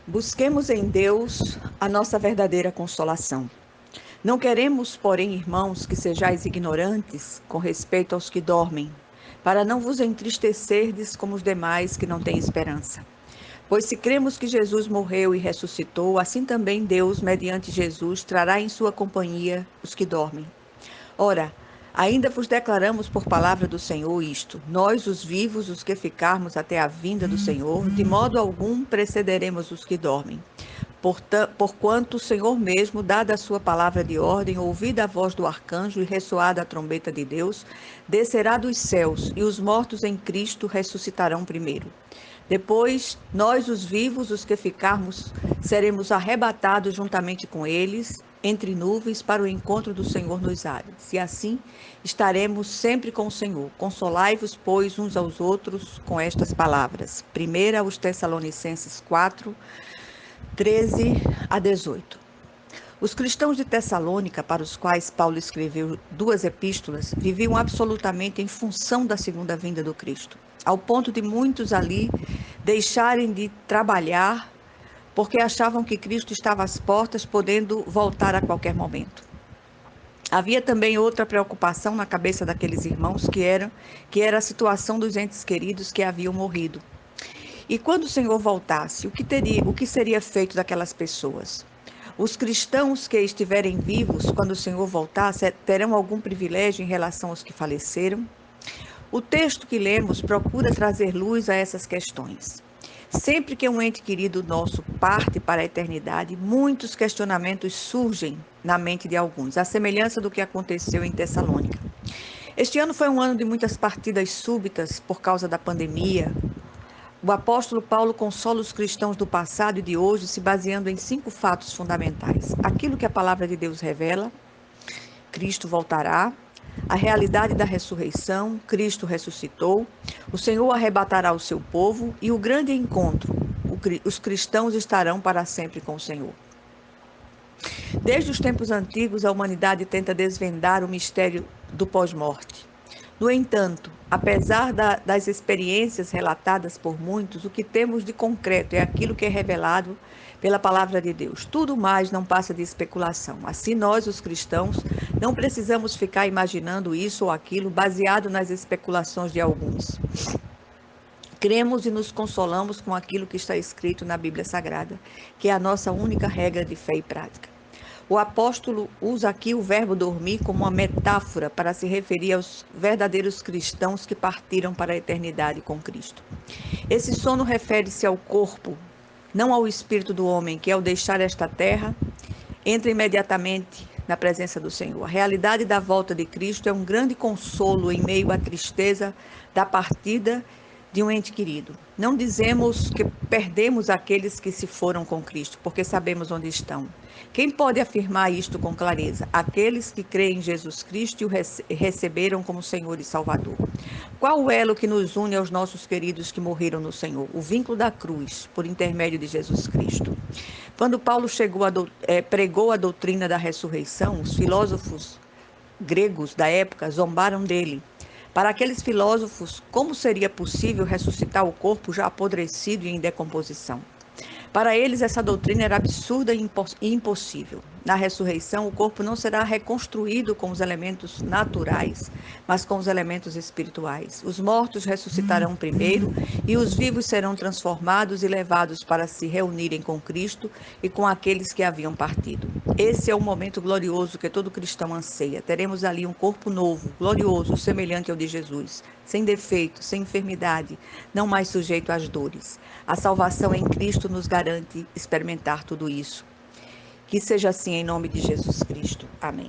Busquemos em Deus a nossa verdadeira consolação. Não queremos, porém, irmãos, que sejais ignorantes com respeito aos que dormem, para não vos entristecerdes como os demais que não têm esperança. Pois se cremos que Jesus morreu e ressuscitou, assim também Deus, mediante Jesus, trará em sua companhia os que dormem. Ora, ainda vos declaramos por palavra do Senhor isto: nós, os vivos, os que ficarmos até a vinda do Senhor, de modo algum precederemos os que dormem. Porquanto o Senhor mesmo, dada a sua palavra de ordem, ouvida a voz do arcanjo e ressoada a trombeta de Deus, descerá dos céus, e os mortos em Cristo ressuscitarão primeiro. Depois, nós, os vivos, os que ficarmos, seremos arrebatados juntamente com eles, entre nuvens, para o encontro do Senhor nos ares. E assim estaremos sempre com o Senhor. Consolai-vos, pois, uns aos outros com estas palavras. 1 aos Tessalonicenses 4, 13 a 18. Os cristãos de Tessalônica, para os quais Paulo escreveu 2 epístolas, viviam absolutamente em função da segunda vinda do Cristo, ao ponto de muitos ali deixarem de trabalhar porque achavam que Cristo estava às portas, podendo voltar a qualquer momento. Havia também outra preocupação na cabeça daqueles irmãos, que era a situação dos entes queridos que haviam morrido. E quando o Senhor voltasse, o que seria feito daquelas pessoas? Os cristãos que estiverem vivos, quando o Senhor voltasse, terão algum privilégio em relação aos que faleceram? O texto que lemos procura trazer luz a essas questões. Sempre que um ente querido nosso parte para a eternidade, muitos questionamentos surgem na mente de alguns, à semelhança do que aconteceu em Tessalônica. Este ano foi um ano de muitas partidas súbitas por causa da pandemia. O apóstolo Paulo consola os cristãos do passado e de hoje se baseando em 5 fatos fundamentais. Aquilo que a palavra de Deus revela: Cristo voltará, a realidade da ressurreição, Cristo ressuscitou, o Senhor arrebatará o seu povo e o grande encontro, os cristãos estarão para sempre com o Senhor. Desde os tempos antigos, a humanidade tenta desvendar o mistério do pós-morte. No entanto, apesar das experiências relatadas por muitos, o que temos de concreto é aquilo que é revelado pela palavra de Deus. Tudo mais não passa de especulação. Assim, nós, os cristãos, não precisamos ficar imaginando isso ou aquilo baseado nas especulações de alguns. Cremos e nos consolamos com aquilo que está escrito na Bíblia Sagrada, que é a nossa única regra de fé e prática. O apóstolo usa aqui o verbo dormir como uma metáfora para se referir aos verdadeiros cristãos que partiram para a eternidade com Cristo. Esse sono refere-se ao corpo, não ao espírito do homem, que ao deixar esta terra, entra imediatamente na presença do Senhor. A realidade da volta de Cristo é um grande consolo em meio à tristeza da partida de um ente querido. Não dizemos que perdemos aqueles que se foram com Cristo, porque sabemos onde estão. Quem pode afirmar isto com clareza? Aqueles que creem em Jesus Cristo e o receberam como Senhor e Salvador. Qual o elo que nos une aos nossos queridos que morreram no Senhor? O vínculo da cruz, por intermédio de Jesus Cristo. Quando Paulo pregou a doutrina da ressurreição, os filósofos gregos da época zombaram dele. Para aqueles filósofos, como seria possível ressuscitar o corpo já apodrecido e em decomposição? Para eles, essa doutrina era absurda e impossível. Na ressurreição, o corpo não será reconstruído com os elementos naturais, mas com os elementos espirituais. Os mortos ressuscitarão primeiro e os vivos serão transformados e levados para se reunirem com Cristo e com aqueles que haviam partido. Esse é o momento glorioso que todo cristão anseia. Teremos ali um corpo novo, glorioso, semelhante ao de Jesus, sem defeito, sem enfermidade, não mais sujeito às dores. A salvação em Cristo nos garante experimentar tudo isso. Que seja assim em nome de Jesus Cristo. Amém.